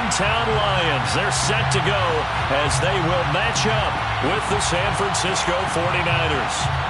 hometown Lions. They're set to go as they will match up with the San Francisco 49ers.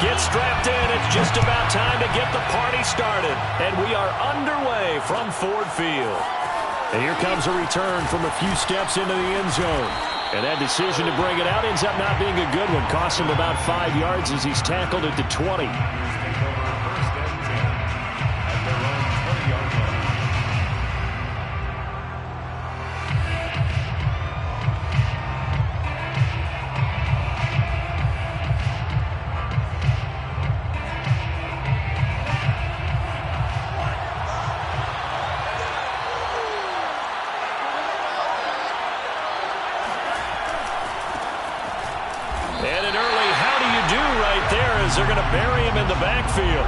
Gets strapped in. It's just about time to get the party started. And we are underway from Ford Field. And here comes a return from a few steps into the end zone. And that decision to bring it out ends up not being a good one. Cost him about 5 yards as he's tackled at the 20. They're going to bury him in the backfield.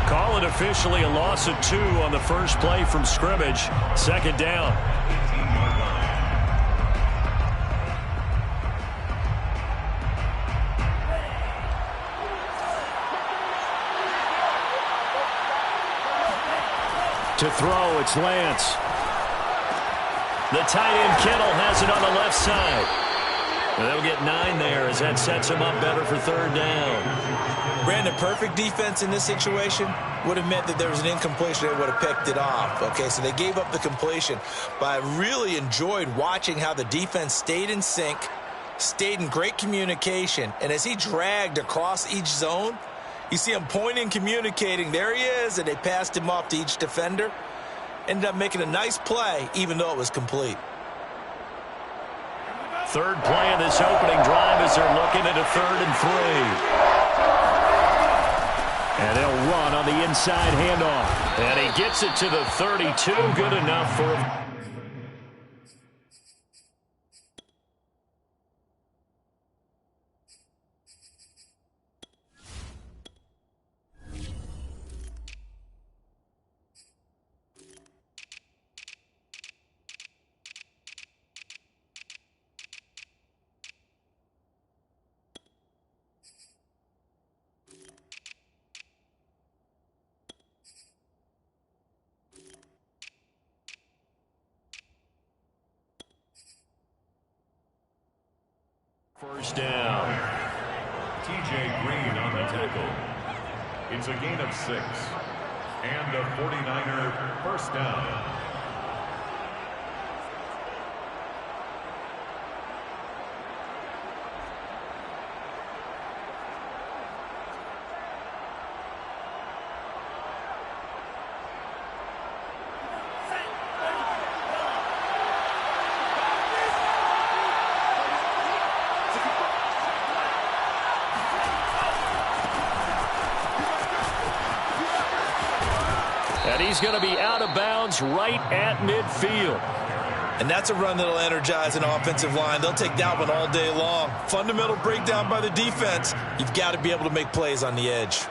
Call it officially a loss of 2 on the first play from scrimmage. Second down. To throw, it's Lance. The tight end Kittle has it on the left side. They'll get 9 there as that sets them up better for third down. Brandon, perfect defense in this situation would have meant that there was an incompletion. They would have picked it off. Okay, so they gave up the completion. But I really enjoyed watching how the defense stayed in sync, stayed in great communication. And as he dragged across each zone, you see him pointing, communicating. There he is, and they passed him off to each defender. Ended up making a nice play, even though it was complete. Third play of this opening drive as they're looking at a 3rd and 3. And they'll run on the inside handoff. And he gets it to the 32. Good enough for him. First down. TJ Green on the tackle. It's a gain of 6. And a 49er first down. And he's going to be out of bounds right at midfield. And that's a run that'll energize an offensive line. They'll take that one all day long. Fundamental breakdown by the defense. You've got to be able to make plays on the edge.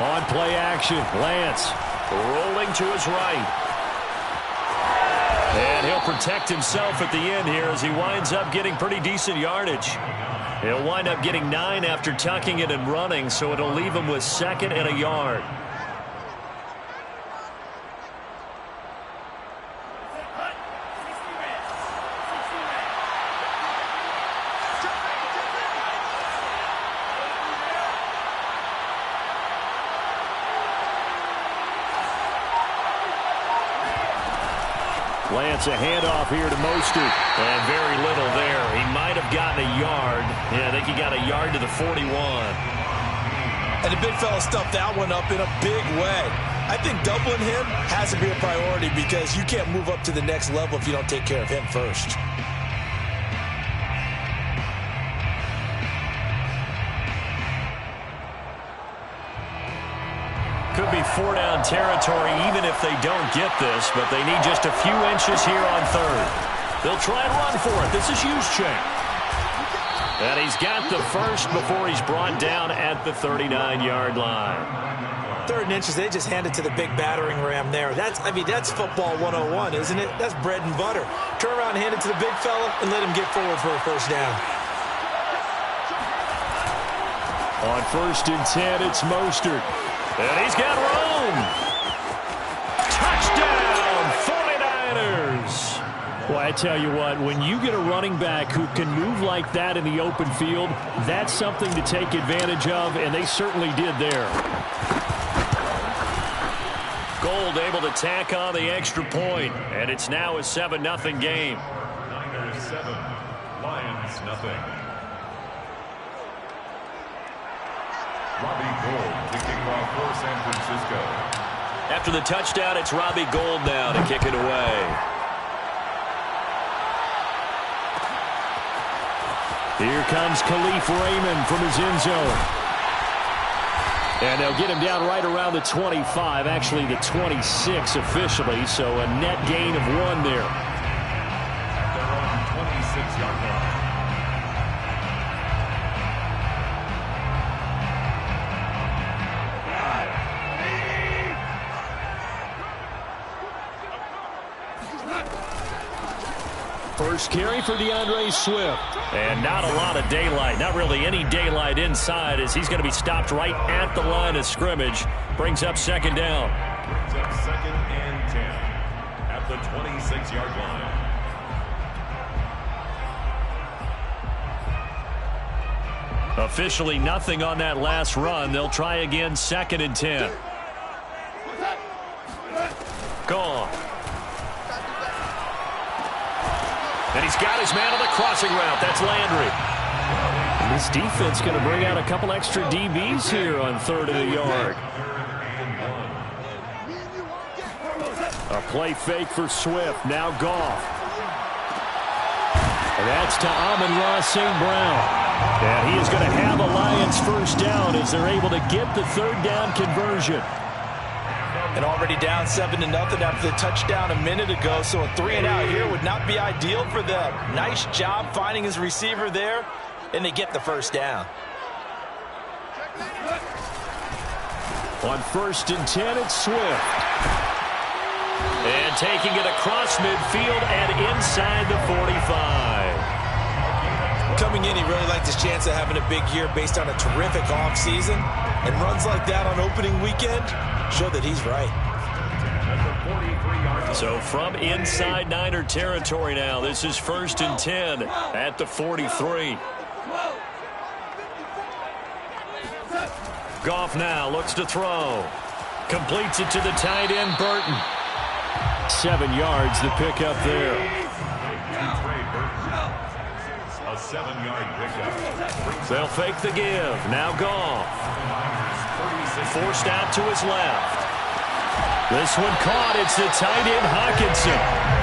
On play action, Lance rolling to his right. And he'll protect himself at the end here as he winds up getting pretty decent yardage. He'll wind up getting 9 after tucking it and running, so it'll leave him with 2nd and a yard. Lance, a handoff here to Mostert. And very little there. He might have gotten a yard. Yeah, I think he got a yard to the 41. And the big fella stuffed that one up in a big way. I think doubling him has to be a priority because you can't move up to the next level if you don't take care of him first. Could be 4-down territory even if they don't get this, but they need just a few inches here on third. They'll try and run for it. This is Juszczyk. And he's got the first before he's brought down at the 39-yard line. 3rd and inches, they just hand it to the big battering ram there. That's football 101, isn't it? That's bread and butter. Turn around and hand it to the big fella and let him get forward for a first down. On 1st and 10, it's Mostert. And he's got room. Touchdown, 49ers. Well, I tell you what, when you get a running back who can move like that in the open field, that's something to take advantage of, and they certainly did there. Gold able to tack on the extra point, and it's now a 7-0 game. Niners 7, Lions nothing. Robbie Gould kicking off for San Francisco. After the touchdown, it's Robbie Gould now to kick it away. Here comes Khalif Raymond from his end zone. And they'll get him down right around the 25, actually the 26 officially, so a net gain of 1 there. At their own 26-yard line. First carry for DeAndre Swift. And not a lot of daylight, not really any daylight inside as he's going to be stopped right at the line of scrimmage. Brings up 2nd down. Brings up 2nd and 10 at the 26-yard line. Officially nothing on that last run. They'll try again, 2nd and 10. Gone. And he's got his man on the crossing route. That's Landry. And this defense going to bring out a couple extra DBs here on 3rd of the yard. A play fake for Swift. Now Goff. And that's to Amon-Ra St. Brown. And he is going to have a Lions first down as they're able to get the 3rd down conversion. And already down 7-0 after the touchdown a minute ago, so a 3-and-out here would not be ideal for them. Nice job finding his receiver there, and they get the first down. On 1st and 10, it's Swift. And taking it across midfield and inside the 45. Coming in, he really liked his chance of having a big year based on a terrific offseason. And runs like that on opening weekend show that he's right. So from inside Niner territory now, this is 1st and 10 at the 43. Goff now looks to throw. Completes it to the tight end, Burton. 7 yards the pickup there. A 7-yard pickup. They'll fake the give. Now Goff. Forced out to his left. This one caught. It's the tight end Hockenson.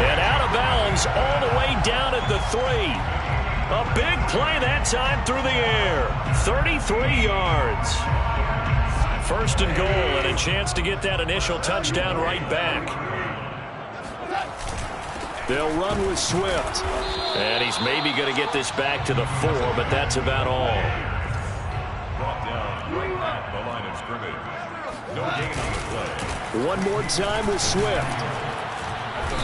And out of bounds all the way down at the 3. A big play that time through the air. 33 yards. 1st and goal and a chance to get that initial touchdown right back. They'll run with Swift. And he's maybe going to get this back to the 4, but that's about all. Brought down right at the line of scrimmage. No gain on the play. One more time with Swift.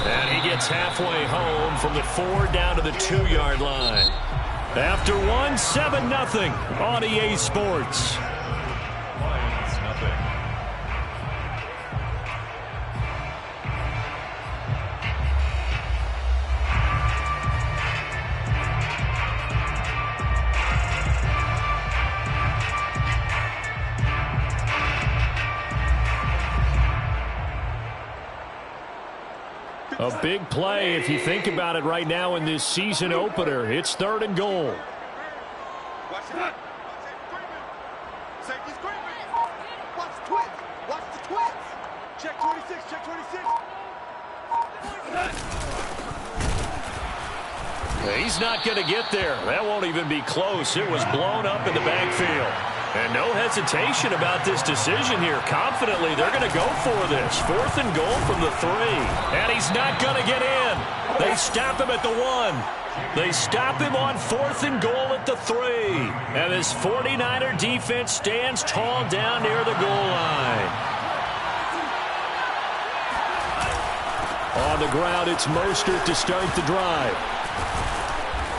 And he gets halfway home from the 4 down to the 2-yard line. After 1, 7-0 on EA Sports. Lions nothing. A big play if you think about it right now in this season opener. It's 3rd and goal. Watch it. Safety's creeping. Watch the twist. Watch the twist. He's not going to get there. That won't even be close. It was blown up in the backfield. And no hesitation about this decision here. Confidently, they're going to go for this. 4th and goal from the 3. And he's not going to get in. They stop him at the 1. They stop him on 4th and goal at the 3. And this 49er defense stands tall down near the goal line. On the ground, it's Mostert to start the drive.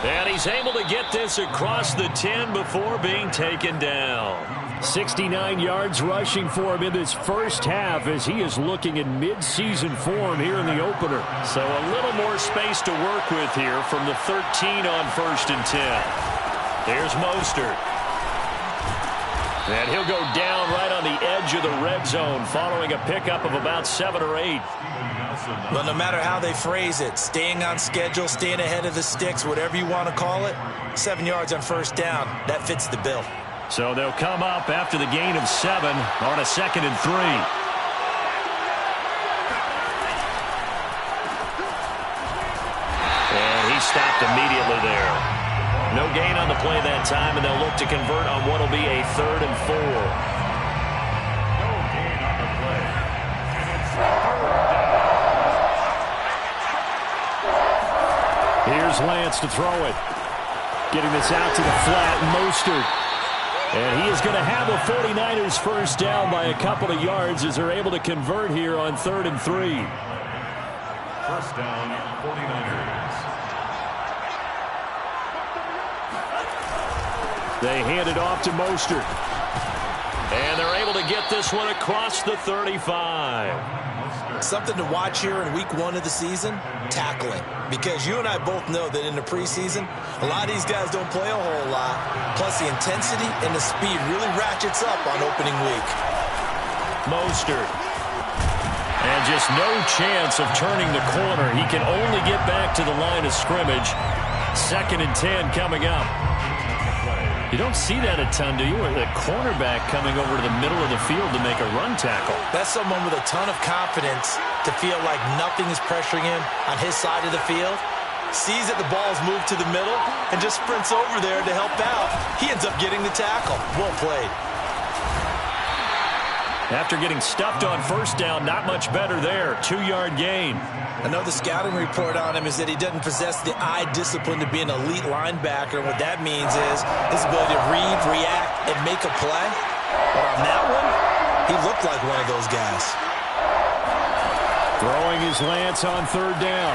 And he's able to get this across the 10 before being taken down. 69 yards rushing for him in this first half as he is looking in mid-season form here in the opener. So a little more space to work with here from the 13 on 1st and 10. There's Mostert. And he'll go down right on the edge of the red zone following a pickup of about 7 or 8. Well, no matter how they phrase it, staying on schedule, staying ahead of the sticks, whatever you want to call it, 7 yards on 1st down, that fits the bill. So they'll come up after the gain of 7 on a 2nd and 3. And he stopped immediately there. No gain on the play that time, and they'll look to convert on what will be a 3rd and 4. No gain on the play. And it's 3rd down. Here's Lance to throw it. Getting this out to the flat, Mostert. And he is going to have the 49ers 1st down by a couple of yards as they're able to convert here on 3rd and 3. 1st down, 49ers. They hand it off to Mostert. And they're able to get this one across the 35. Something to watch here in week 1 of the season, tackling. Because you and I both know that in the preseason, a lot of these guys don't play a whole lot. Plus the intensity and the speed really ratchets up on opening week. Mostert. And just no chance of turning the corner. He can only get back to the line of scrimmage. 2nd and 10 coming up. You don't see that a ton, do you? The cornerback coming over to the middle of the field to make a run tackle. That's someone with a ton of confidence to feel like nothing is pressuring him on his side of the field. Sees that the ball is moved to the middle and just sprints over there to help out. He ends up getting the tackle. Well played. After getting stuffed on 1st down, not much better there. 2-yard gain. I know the scouting report on him is that he doesn't possess the eye discipline to be an elite linebacker. What that means is his ability to read, react, and make a play. But on that one, he looked like one of those guys. Throwing his Lance on 3rd down.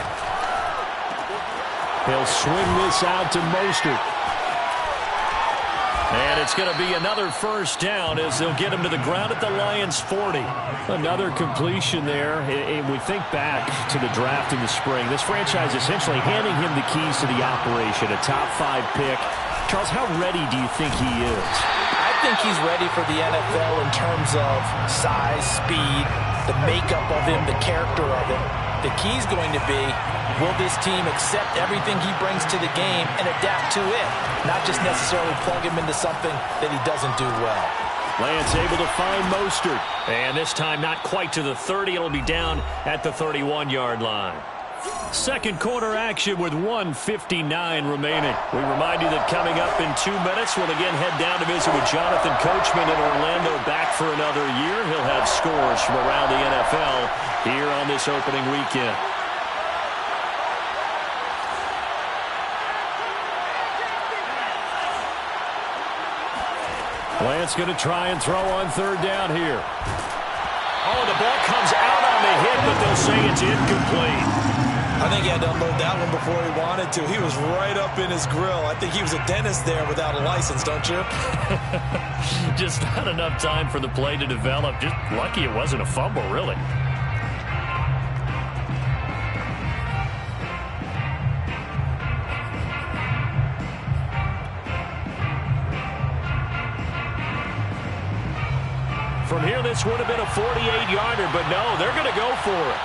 He'll swing this out to Mostert. And it's going to be another 1st down as they'll get him to the ground at the Lions' 40. Another completion there. And we think back to the draft in the spring. This franchise essentially handing him the keys to the operation, a top 5 pick. Charles, how ready do you think he is? I think he's ready for the NFL in terms of size, speed, the makeup of him, the character of him. The key's going to be, will this team accept everything he brings to the game and adapt to it? Not just necessarily plug him into something that he doesn't do well. Lance able to find Mostert. And this time not quite to the 30. It'll be down at the 31-yard line. 2nd quarter action with 1:59 remaining. We remind you that coming up in 2 minutes, we'll again head down to visit with Jonathan Coachman in Orlando, back for another year. He'll have scores from around the NFL here on this opening weekend. Lance going to try and throw on 3rd down here. Oh, the ball comes out on the hit, but they'll say it's incomplete. I think he had to unload that one before he wanted to. He was right up in his grill. I think he was a dentist there without a license, don't you? Just not enough time for the play to develop. Just lucky it wasn't a fumble, really. From here, this would have been a 48-yarder, but no, they're going to go for it.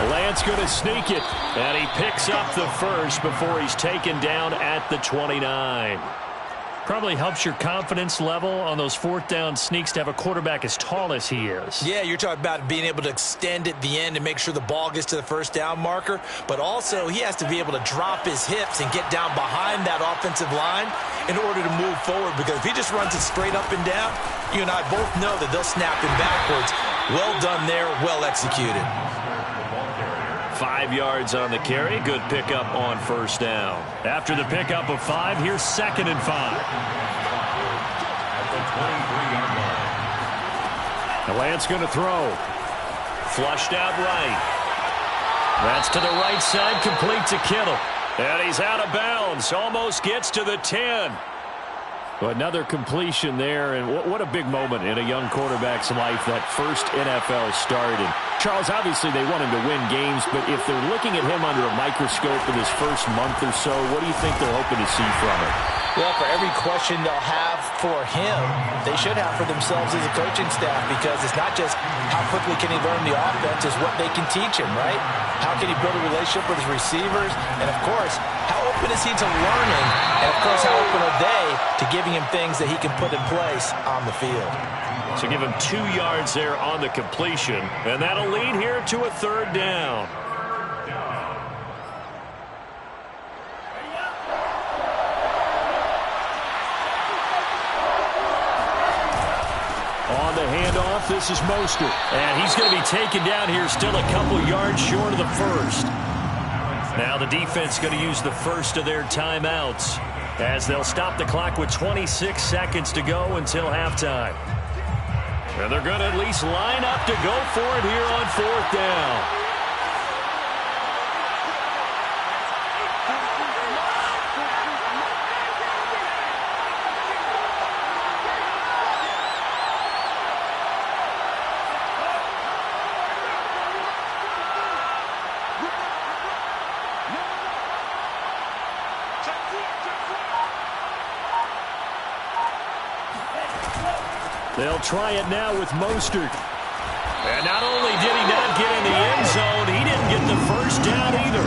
Lance going to sneak it, and he picks up the 1st before he's taken down at the 29. Probably helps your confidence level on those fourth down sneaks to have a quarterback as tall as he is. Yeah, you're talking about being able to extend at the end and make sure the ball gets to the first down marker. But also, he has to be able to drop his hips and get down behind that offensive line in order to move forward. Because if he just runs it straight up and down, you and I both know that they'll snap him backwards. Well done there, well executed. 5 yards on the carry. Good pickup on first down. After the pickup of 5, here's 2nd and 5. At the 23-yard line. The Lance going to throw. Flushed out right. That's to the right side, complete to Kittle. And he's out of bounds. Almost gets to the 10. Another completion there, and what a big moment in a young quarterback's life, that first NFL start. And Charles, obviously they want him to win games, but if they're looking at him under a microscope in his first month or so, what do you think they're hoping to see from him? Well, for every question they'll have for him, they should have for themselves as a coaching staff, because it's not just how quickly can he learn the offense, it's what they can teach him, right? How can he build a relationship with his receivers? And, of course, how open is he to learning? And, of course, how open are they to giving him things that he can put in place on the field? So give him 2 yards there on the completion, and that'll lead here to a 3rd down. On the handoff, this is Mostert. And he's going to be taken down here, still a couple yards short of the first. Now the defense going to use the first of their timeouts, as they'll stop the clock with 26 seconds to go until halftime. And they're going to at least line up to go for it here on 4th down. They'll try it now with Mostert. And not only did he not get in the end zone, he didn't get the first down either.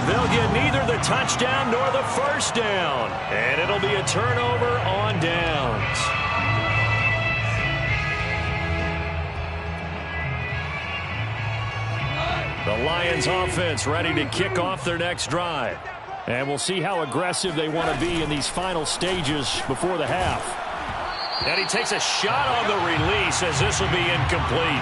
They'll get neither the touchdown nor the first down. And it'll be a turnover on downs. The Lions offense ready to kick off their next drive. And we'll see how aggressive they want to be in these final stages before the half. And he takes a shot on the release, as this will be incomplete.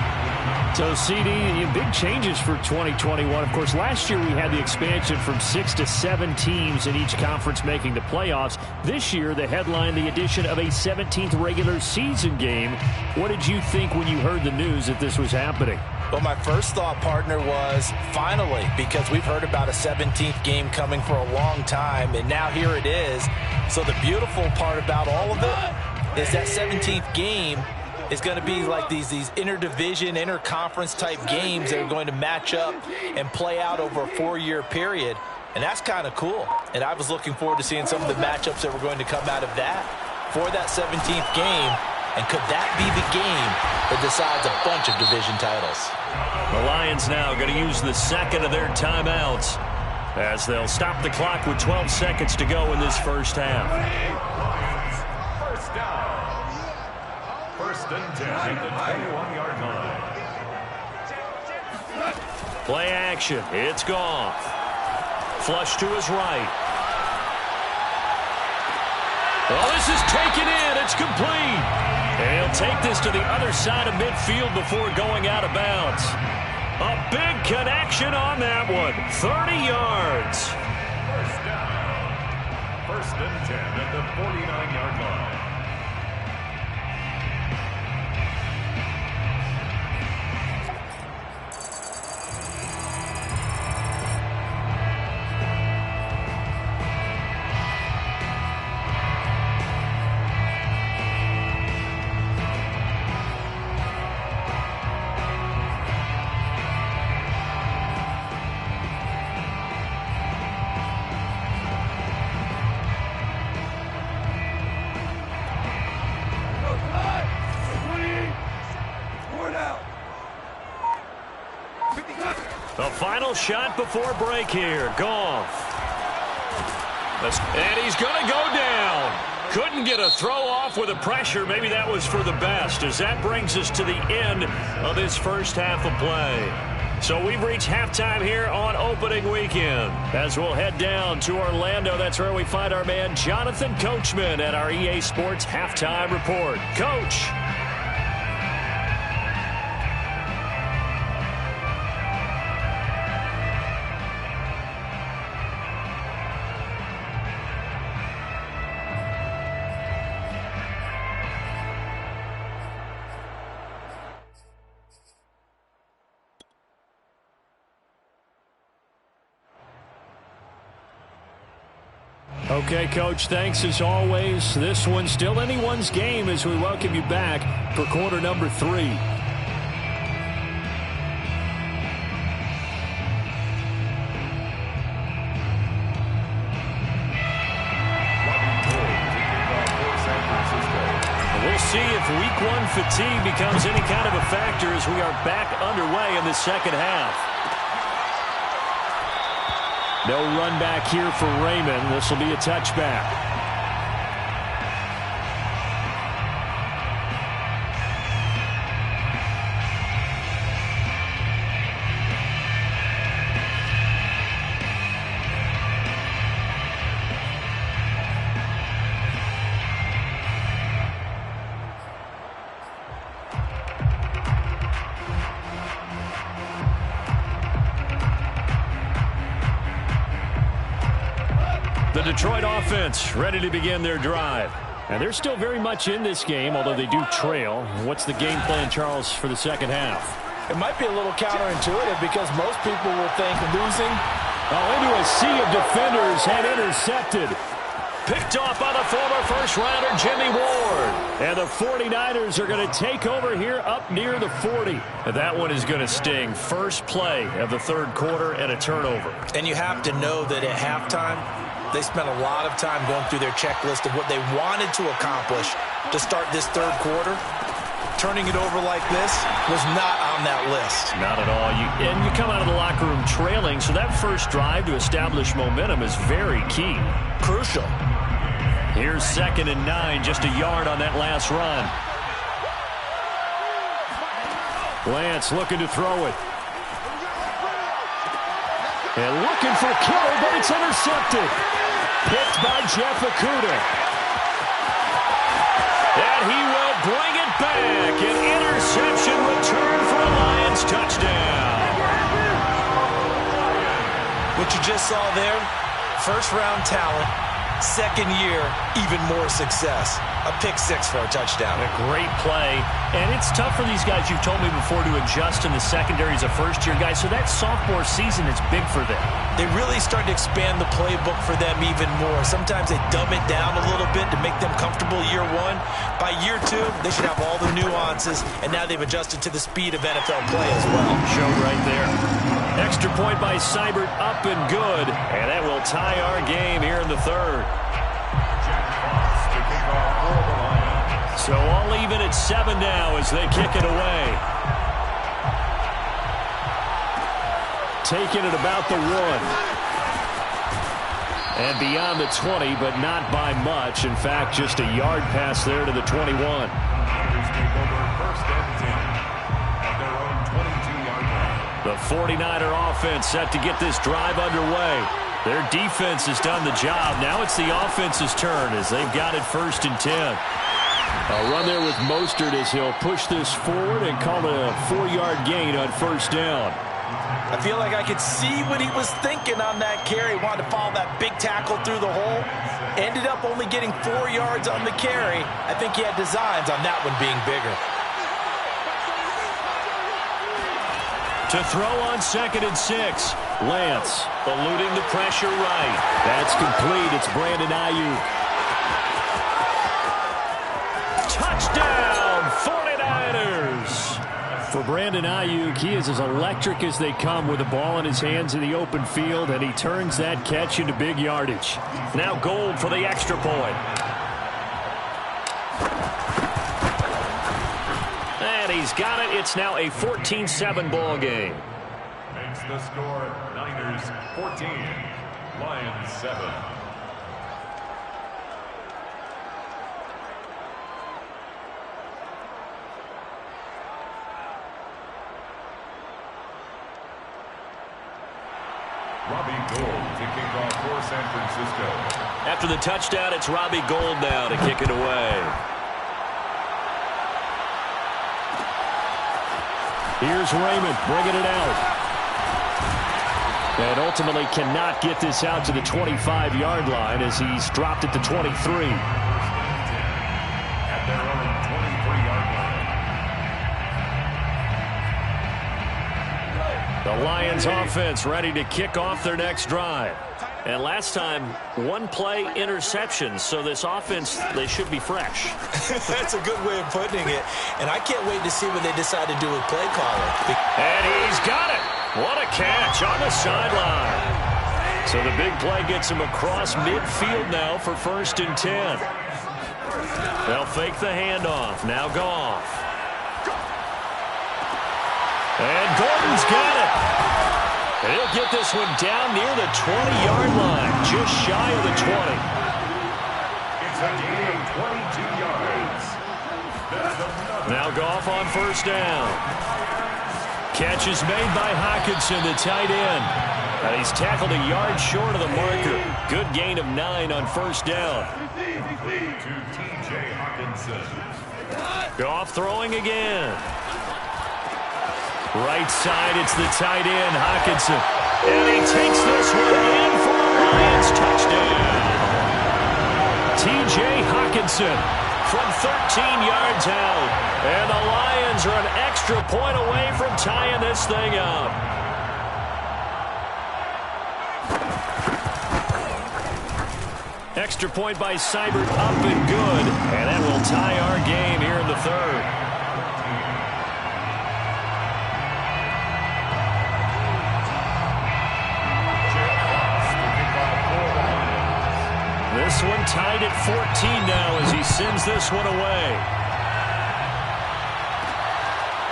So, CD, big changes for 2021. Of course, last year we had the expansion from 6 to 7 teams in each conference making the playoffs. This year, the headline, the addition of a 17th regular season game. What did you think when you heard the news that this was happening? Well, my first thought, partner, was finally, because we've heard about a 17th game coming for a long time, and now here it is. So the beautiful part about all of it is that 17th game is going to be like these interdivision, interconference type games that are going to match up and play out over a 4-year period. And that's kind of cool. And I was looking forward to seeing some of the matchups that were going to come out of that for that 17th game. And could that be the game that decides a bunch of division titles? The Lions now going to use the second of their timeouts, as they'll stop the clock with 12 seconds to go in this first half. First down. 1st and 10 at the 21-yard line. Play action. It's Goff. Flush to his right. Well, this is taken in. It's complete. And he'll take this to the other side of midfield before going out of bounds. A big connection on that one. 30 yards. First down. 1st and 10 at the 49-yard line. The final shot before break here. Goff. And he's going to go down. Couldn't get a throw off with the pressure. Maybe that was for the best, as that brings us to the end of this first half of play. So we've reached halftime here on opening weekend. As we'll head down to Orlando, that's where we find our man Jonathan Coachman at our EA Sports Halftime Report. Coach. Okay, Coach, thanks as always. This one's still anyone's game as we welcome you back for quarter number 3. We'll see if week 1 fatigue becomes any kind of a factor as we are back underway in the second half. No run back here for Raymond. This will be a touchback. The Detroit offense ready to begin their drive. And they're still very much in this game, although they do trail. What's the game plan, Charles, for the second half? It might be a little counterintuitive because most people will think losing. Into a sea of defenders and intercepted. Picked off by the former first-rounder Jimmy Ward. And the 49ers are going to take over here up near the 40. And that one is going to sting. First play of the third quarter and a turnover. And you have to know that at halftime, they spent a lot of time going through their checklist of what they wanted to accomplish to start this third quarter. Turning it over like this was not on that list. Not at all. And you come out of the locker room trailing, so that first drive to establish momentum is very key. Crucial. Here's 2nd and 9, just a yard on that last run. Lance looking to throw it. And looking for Kittle, but it's intercepted. Picked by Jeff Okudah. And he will bring it back. An interception return for a Lions touchdown. What you just saw there, first-round talent, second year, even more success. A pick-6 for a touchdown. A great play. And it's tough for these guys, you've told me before, to adjust in the secondary as a first-year guy. So that sophomore season is big for them. They really start to expand the playbook for them even more. Sometimes they dumb it down a little bit to make them comfortable year 1. By year 2, they should have all the nuances, and now they've adjusted to the speed of NFL play as well. Showed right there. Extra point by Seibert, up and good. And that will tie our game here in the third. So all even at 7 now as they kick it away. Taking it about the 1. And beyond the 20, but not by much. In fact, just a yard pass there to the 21. The 49er offense set to get this drive underway. Their defense has done the job. Now it's the offense's turn as they've got it 1st and 10. A run there with Mostert as he'll push this forward and call it a 4-yard gain on 1st down. I feel like I could see what he was thinking on that carry. Wanted to follow that big tackle through the hole. Ended up only getting 4 yards on the carry. I think he had designs on that one being bigger. To throw on 2nd and 6. Lance eluding the pressure right. That's complete. It's Brandon Ayuk. Touchdown, 49ers! For Brandon Ayuk, he is as electric as they come with the ball in his hands in the open field, and he turns that catch into big yardage. Now Gold for the extra point. And he's got it. It's now a 14-7 ball game. Makes the score Niners 14, Lions 7. to kick off for San Francisco. After the touchdown, it's Robbie Gould now to kick it away. Here's Raymond bringing it out. And ultimately cannot get this out to the 25-yard line as he's dropped it to 23. At their own 23-yard line. The Lions offense ready to kick off their next drive. And last time, one play interception. So this offense, they should be fresh. That's a good way of putting it. And I can't wait to see what they decide to do with play calling. And he's got it. What a catch on the sideline. So the big play gets him across midfield now for 1st and 10. They'll fake the handoff. Now Goff. And Gordon's got it. He'll get this one down near the 20-yard line, just shy of the 20. It's a gain of 22 yards. Now Goff on 1st down. Catch is made by Hockenson, the tight end. And he's tackled a yard short of the marker. Good gain of 9 on 1st down. To T.J. Hockenson. Goff throwing again. Right side, it's the tight end, Hockenson. And he takes this one in for a Lions touchdown. T.J. Hockenson from 13 yards out. And the Lions are an extra point away from tying this thing up. Extra point by Seibert, up and good. And that will tie our game here in the 3rd. This one tied at 14 now as he sends this one away.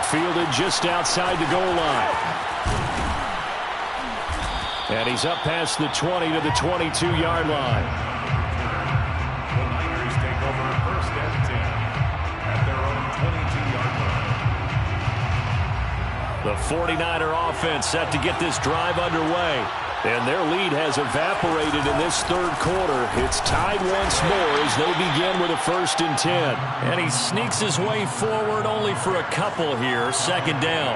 Fielded just outside the goal line. And he's up past the 20 to the 22-yard line. The Niners take over 1st and 10 at their own 22-yard line. The 49er offense set to get this drive underway. And their lead has evaporated in this 3rd quarter. It's tied once more as they begin with a 1st and 10. And he sneaks his way forward only for a couple here. 2nd down.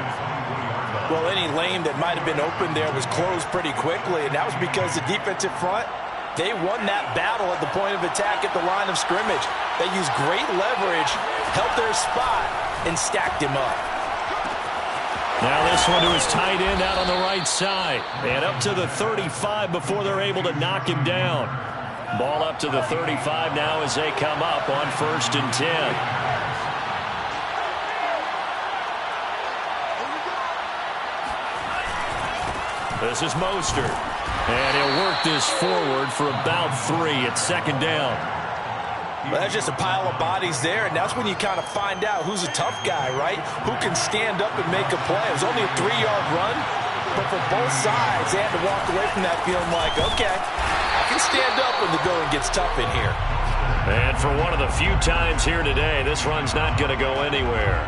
Well, any lane that might have been open there was closed pretty quickly, and that was because the defensive front, they won that battle at the point of attack at the line of scrimmage. They used great leverage, held their spot, and stacked him up. Now this one to his tight end out on the right side. And up to the 35 before they're able to knock him down. Ball up to the 35 now as they come up on 1st and 10. This is Mostert. And he'll work this forward for about 3 at 2nd down. Well, that's just a pile of bodies there, and that's when you kind of find out who's a tough guy, right? Who can stand up and make a play. It was only a 3-yard run, but for both sides, they had to walk away from that feeling like, okay, I can stand up when the going gets tough in here. And for one of the few times here today, this run's not going to go anywhere.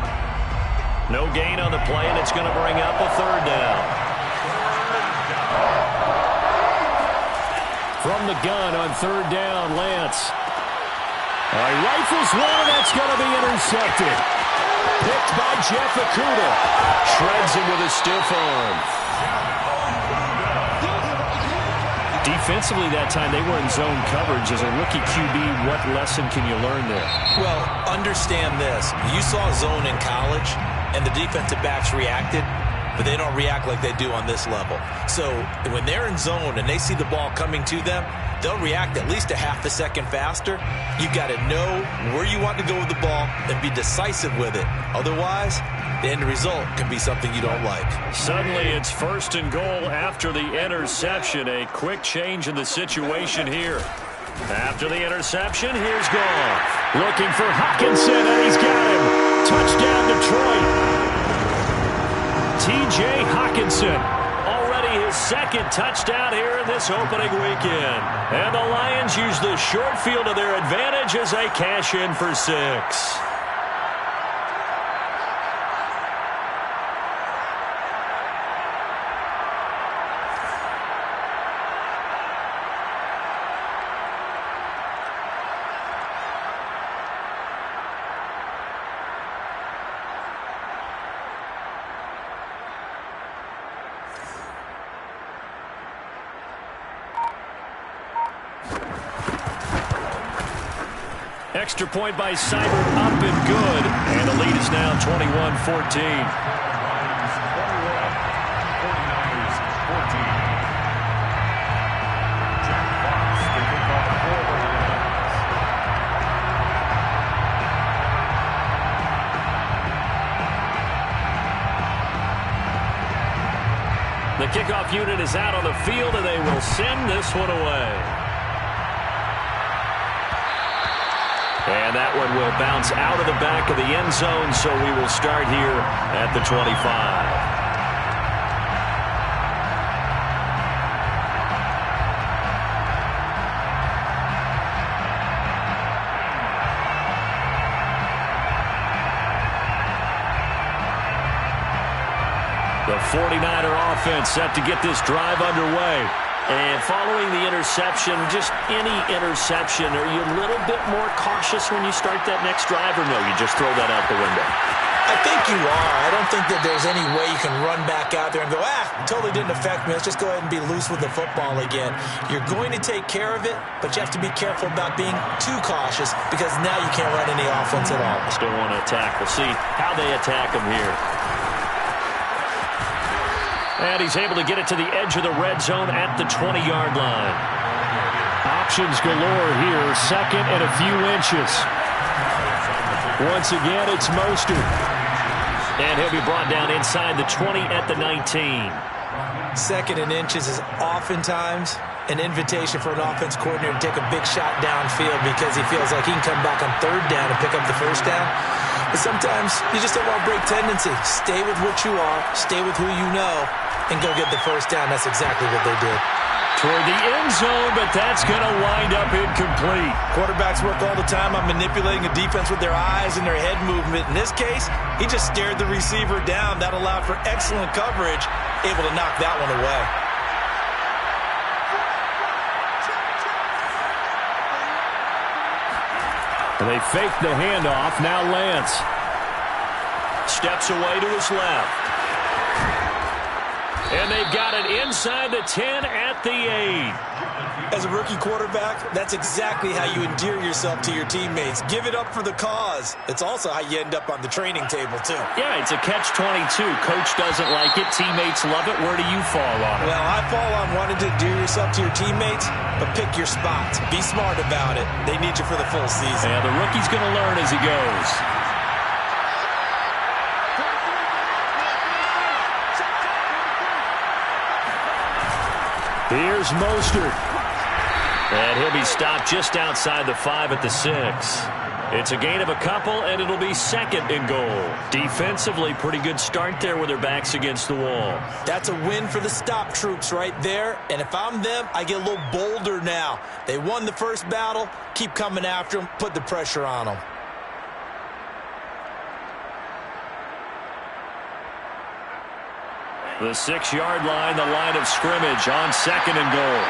No gain on the play, and it's going to bring up a 3rd down. From the gun on 3rd down, Lance. Rifles one, and that's going to be intercepted. Picked by Jeff Okudah. Shreds him with a stiff arm. Defensively that time, they were in zone coverage. As a rookie QB, what lesson can you learn there? Well, understand this. You saw zone in college, and the defensive backs reacted, but they don't react like they do on this level. So when they're in zone and they see the ball coming to them, they'll react at least a half a second faster. You've got to know where you want to go with the ball and be decisive with it. Otherwise, the end result can be something you don't like. Suddenly, it's 1st and goal after the interception. A quick change in the situation here. After the interception, here's Goff. Looking for Hockenson, and he's got him. Touchdown, Detroit. T.J. Hockenson. Already his 2nd touchdown here in this opening weekend. And the Lions use the short field to their advantage as they cash in for 6. Extra point by Seibert, up and good. And the lead is now 21-14. The kickoff unit is out on the field, and they will send this one away. And that one will bounce out of the back of the end zone, so we will start here at the 25. The 49er offense set to get this drive underway. And following the interception, just any interception, are you a little bit more cautious when you start that next drive, or no, you just throw that out the window? I think you are. I don't think that there's any way you can run back out there and go, totally didn't affect me. Let's just go ahead and be loose with the football again. You're going to take care of it, but you have to be careful about being too cautious because now you can't run any offense at all. Still want to attack. We'll see how they attack them here. And he's able to get it to the edge of the red zone at the 20-yard line. Options galore here. Second and a few inches. Once again, it's Mostert. And he'll be brought down inside the 20 at the 19. Second and inches is oftentimes an invitation for an offense coordinator to take a big shot downfield because he feels like he can come back on third down and pick up the first down. But sometimes you just don't want to break tendency. Stay with what you are, stay with who you know, and go get the first down. That's exactly what they did. Toward the end zone, but that's going to wind up incomplete. Quarterbacks work all the time on manipulating a defense with their eyes and their head movement. In this case, he just stared the receiver down. That allowed for excellent coverage, able to knock that one away. And they fake the handoff. Now Lance steps away to his left. And they've got it inside the 10 at the 8. As a rookie quarterback, that's exactly how you endear yourself to your teammates. Give it up for the cause. It's also how you end up on the training table, too. Yeah, it's a catch-22. Coach doesn't like it. Teammates love it. Where do you fall on it? Well, I fall on wanting to endear yourself to your teammates, but pick your spots. Be smart about it. They need you for the full season. Yeah, the rookie's going to learn as he goes. Here's Mostert. And he'll be stopped just outside the 5 at the 6. It's a gain of a couple, and it'll be second and goal. Defensively, pretty good start there with their backs against the wall. That's a win for the stop troops right there. And if I'm them, I get a little bolder now. They won the first battle. Keep coming after them. Put the pressure on them. The 6-yard line, the line of scrimmage on second and goal.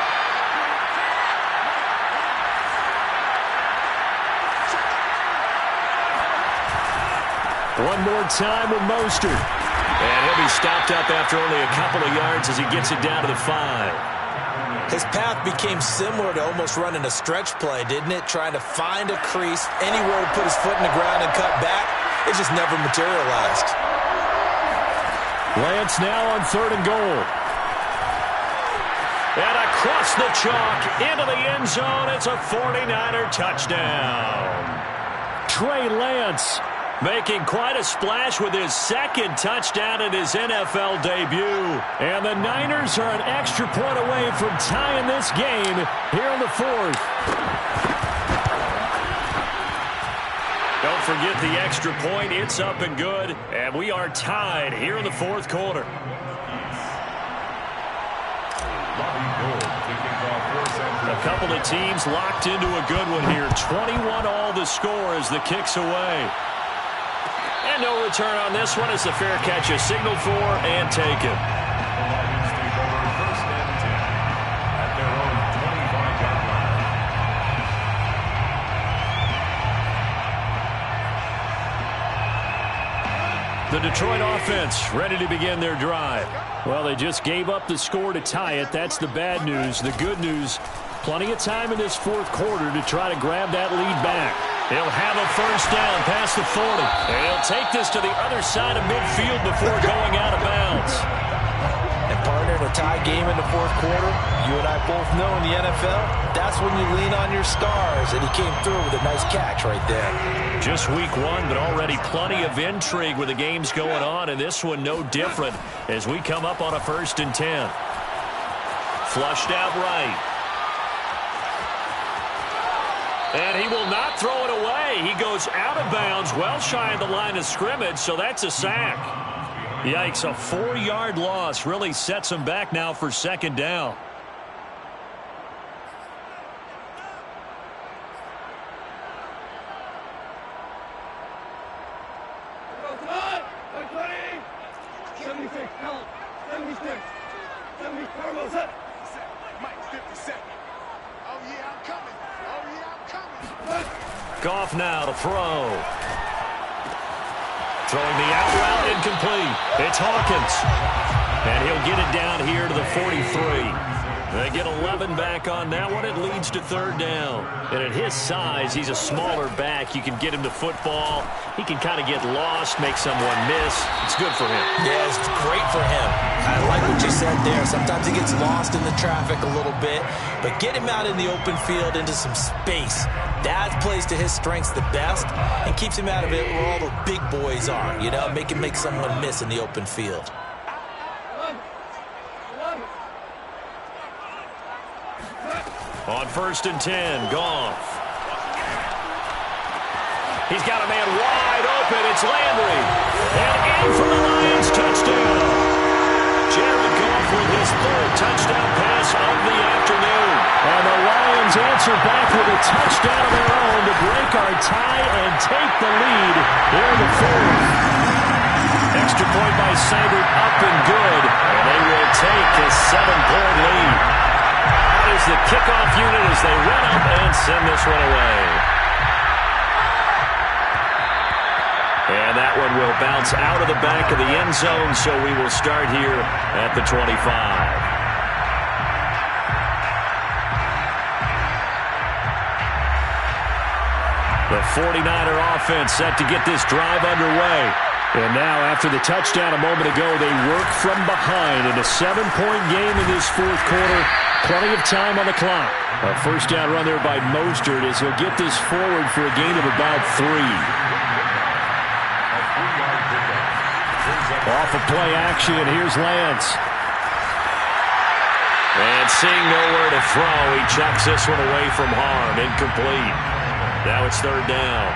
One more time with Mostert. And he'll be stopped up after only a couple of yards as he gets it down to the 5. His path became similar to almost running a stretch play, didn't it? Trying to find a crease, anywhere to put his foot in the ground and cut back. It just never materialized. Lance now on third and goal. And across the chalk into the end zone. It's a 49er touchdown. Trey Lance making quite a splash with his second touchdown in his NFL debut. And the Niners are an extra point away from tying this game here in the 4th. Don't forget the extra point. It's up and good. And we are tied here in the 4th quarter. A couple of teams locked into a good one here. 21 all the score as the kick's away. And no return on this one as the fair catch is signaled for and taken. The Detroit offense ready to begin their drive. Well, they just gave up the score to tie it. That's the bad news. The good news, plenty of time in this 4th quarter to try to grab that lead back. He'll have a first down past the 40. And he'll take this to the other side of midfield before going out of bounds. And partner, in a tie game in the fourth quarter, you and I both know in the NFL, that's when you lean on your stars, and he came through with a nice catch right there. Just week one, but already plenty of intrigue with the games going on, and this one no different as we come up on a 1st and 10. Flushed out right. And he will not throw it away. He goes out of bounds, well shy of the line of scrimmage, so that's a sack. Yikes, a 4-yard loss really sets him back now for 2nd down. Goff now to throw. Throwing the out route, incomplete. It's Hawkins. And he'll get it down here to the 43. They get 11 back on that one. It leads to 3rd down. And at his size, he's a smaller back. You can get him to football. He can kind of get lost, make someone miss. It's good for him. Yeah, it's great for him. I like what you said there. Sometimes he gets lost in the traffic a little bit. But get him out in the open field into some space. That plays to his strengths the best and keeps him out of it where all the big boys are. You know, make him make someone miss in the open field. On 1st and 10, Goff. He's got a man wide open. It's Landry. And in for the Lions, touchdown. Jared Goff with his 3rd touchdown pass of the afternoon. And the Lions answer back with a touchdown of their own to break our tie and take the lead here in the 4th. Extra point by Seibert up and good. And they will take a 7-point lead. Is the kickoff unit as they run up and send this one away. And that one will bounce out of the back of the end zone, so we will start here at the 25. The 49er offense set to get this drive underway. And now, after the touchdown a moment ago, they work from behind in a 7-point game in this 4th quarter. Plenty of time on the clock. A first down run there by Mostert as he'll get this forward for a gain of about 3. Off of play action, here's Lance. And seeing nowhere to throw, he chucks this one away from harm. Incomplete. Now it's 3rd down.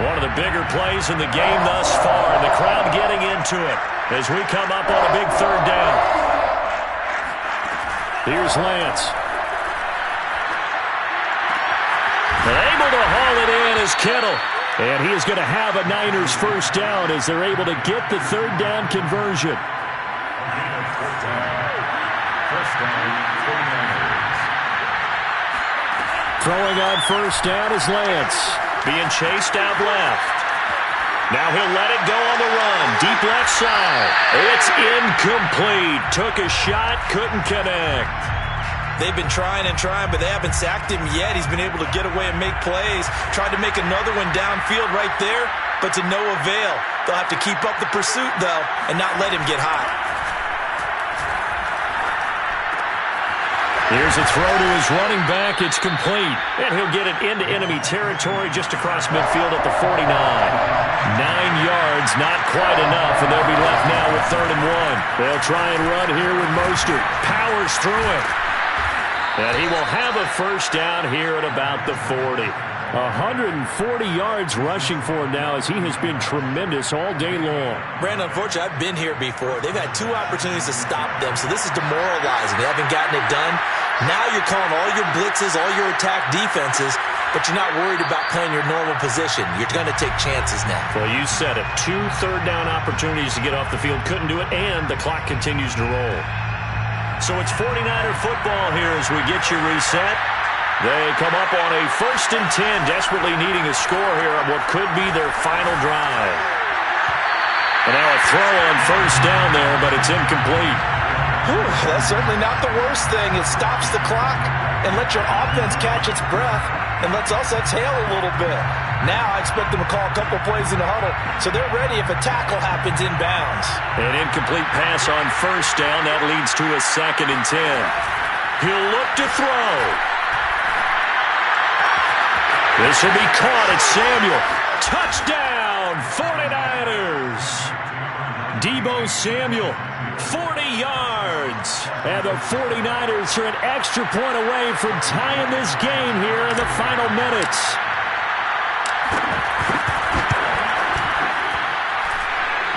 One of the bigger plays in the game thus far, and the crowd getting into it as we come up on a big 3rd down. Here's Lance. And able to haul it in is Kittle. And he is going to have a Niners first down as they're able to get the 3rd down conversion. Throwing on first down is Lance. Being chased out left. Now he'll let it go on the run. Deep left side. It's incomplete. Took a shot, couldn't connect. They've been trying and trying, but they haven't sacked him yet. He's been able to get away and make plays. Tried to make another one downfield right there, but to no avail. They'll have to keep up the pursuit, though, and not let him get hot. Here's a throw to his running back. It's complete. And he'll get it into enemy territory just across midfield at the 49. 9 yards, not quite enough, and they'll be left now with 3rd and 1. They'll try and run here with Mostert. Powers through it. And he will have a first down here at about the 40. 140 yards rushing for him now as he has been tremendous all day long. Brandon, unfortunately, I've been here before. They've had 2 opportunities to stop them, so this is demoralizing. They haven't gotten it done. Now you're calling all your blitzes, all your attack defenses, but you're not worried about playing your normal position. You're going to take chances now. Well, you said it. 2 third-down opportunities to get off the field. Couldn't do it, and the clock continues to roll. So it's 49er football here as we get you reset. They come up on a 1st and 10, desperately needing a score here on what could be their final drive. And now a throw on first down there, but it's incomplete. Whew, that's certainly not the worst thing. It stops the clock and lets your offense catch its breath and lets us exhale a little bit. Now I expect them to call a couple plays in the huddle so they're ready if a tackle happens inbounds. An incomplete pass on first down. That leads to a 2nd and 10. He'll look to throw. This will be caught at Samuel. Touchdown, 49ers. Deebo Samuel, 40 yards. And the 49ers are an extra point away from tying this game here in the final minutes.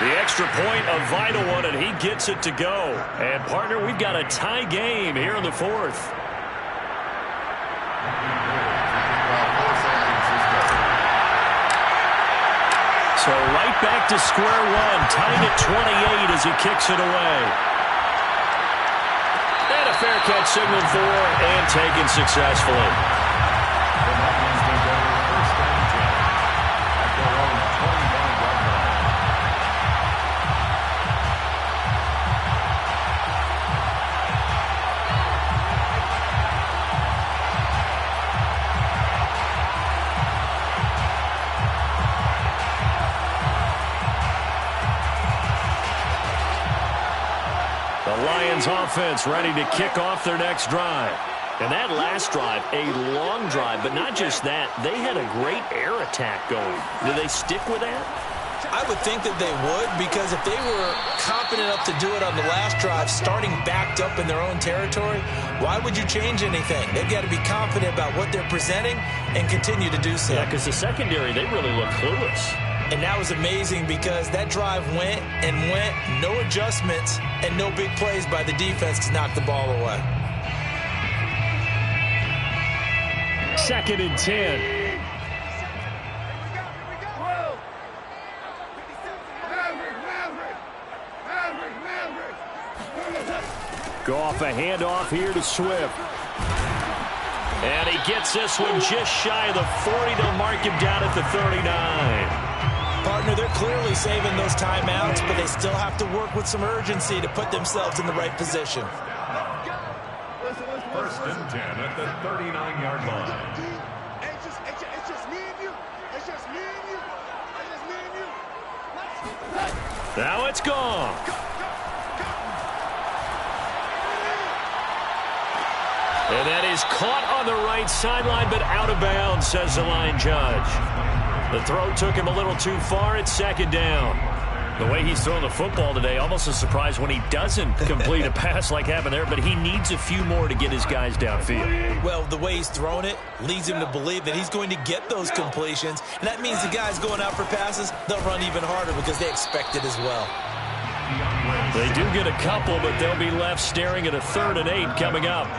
The extra point, a vital one, and he gets it to go. And, partner, we've got a tie game here in the 4th. So right back to square one, tied at 28 as he kicks it away. And a fair catch signaled for and taken successfully. Offense ready to kick off their next drive. And that last drive, a long drive, but not just that. They had a great air attack going. Do they stick with that? I would think that they would, because if they were confident enough to do it on the last drive, starting backed up in their own territory, why would you change anything? They've got to be confident about what they're presenting and continue to do so. Yeah, because the secondary, they really look clueless. And that was amazing because that drive went and went, no adjustments, and no big plays by the defense to knock the ball away. 2nd and 10. Go off a handoff here to Swift. And he gets this one just shy of the 40. They'll mark him down at the 39. Partner, they're clearly saving those timeouts, but they still have to work with some urgency to put themselves in the right position. 1st and 10 at the 39-yard line. It's just me and you. It's just me and you. It's just me and you. Now it's gone. And that is caught on the right sideline, but out of bounds, says the line judge. The throw took him a little too far. It's 2nd down. The way he's throwing the football today, almost a surprise when he doesn't complete a pass like happened there, but he needs a few more to get his guys downfield. Well, the way he's thrown it leads him to believe that he's going to get those completions, and that means the guys going out for passes, they'll run even harder because they expect it as well. They do get a couple, but they'll be left staring at a 3rd and 8 coming up. A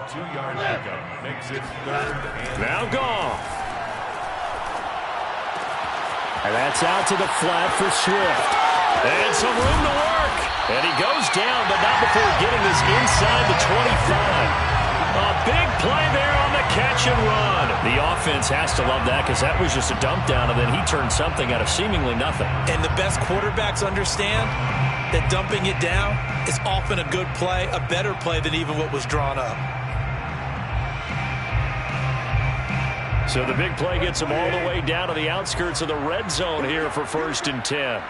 2-yard pickup makes it 3rd and now Goff. And that's out to the flat for Swift. And some room to work. And he goes down, but not before getting this inside the 25. A big play there on the catch and run. The offense has to love that because that was just a dump down, and then he turned something out of seemingly nothing. And the best quarterbacks understand that dumping it down is often a good play, a better play than even what was drawn up. So the big play gets him all the way down to the outskirts of the red zone here for 1st and 10.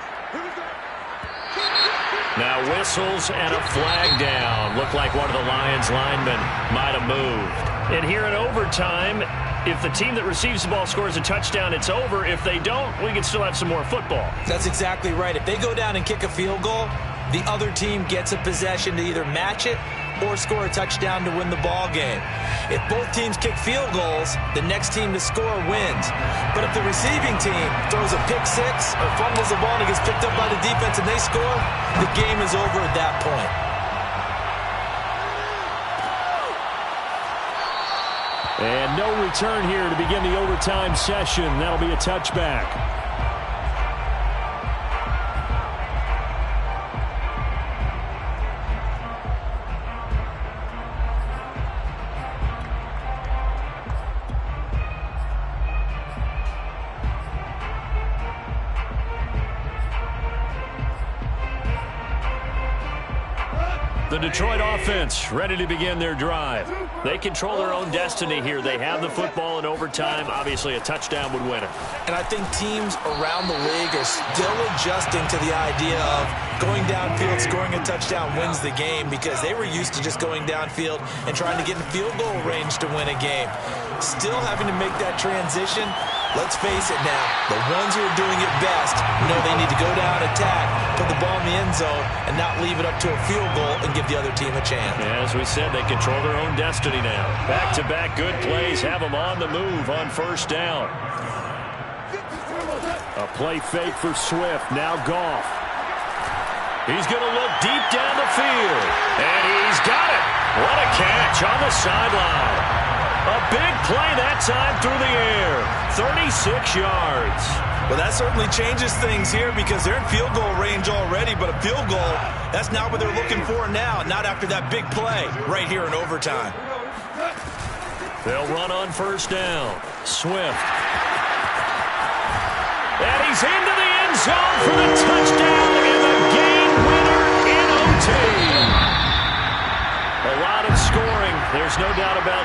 Now whistles and a flag down. Looked like one of the Lions linemen might have moved. And here in overtime, if the team that receives the ball scores a touchdown, it's over. If they don't, we can still have some more football. That's exactly right. If they go down and kick a field goal, the other team gets a possession to either match it or score a touchdown to win the ball game. If both teams kick field goals, the next team to score wins. But if the receiving team throws a pick six or fumbles the ball and it gets picked up by the defense and they score, the game is over at that point. And no return here to begin the overtime session. That'll be a touchback. The Detroit offense ready to begin their drive. They control their own destiny here. They have the football in overtime. Obviously, a touchdown would win it. And I think teams around the league are still adjusting to the idea of going downfield, scoring a touchdown wins the game, because they were used to just going downfield and trying to get in field goal range to win a game. Still having to make that transition. Let's face it now, the ones who are doing it best know they need to go down, attack, put the ball in the end zone, and not leave it up to a field goal and give the other team a chance. Yeah, as we said, they control their own destiny now. Back-to-back good plays have them on the move on first down. A play fake for Swift, now Goff. He's going to look deep down the field, and he's got it. What a catch on the sideline. A big play that time through the air. 36 yards. Well, that certainly changes things here because they're in field goal range already, but a field goal, that's not what they're looking for now, not after that big play right here in overtime. They'll run on first down. Swift. And he's into the end zone for the touchdown and the game winner in OT. A lot of scoring. There's no doubt about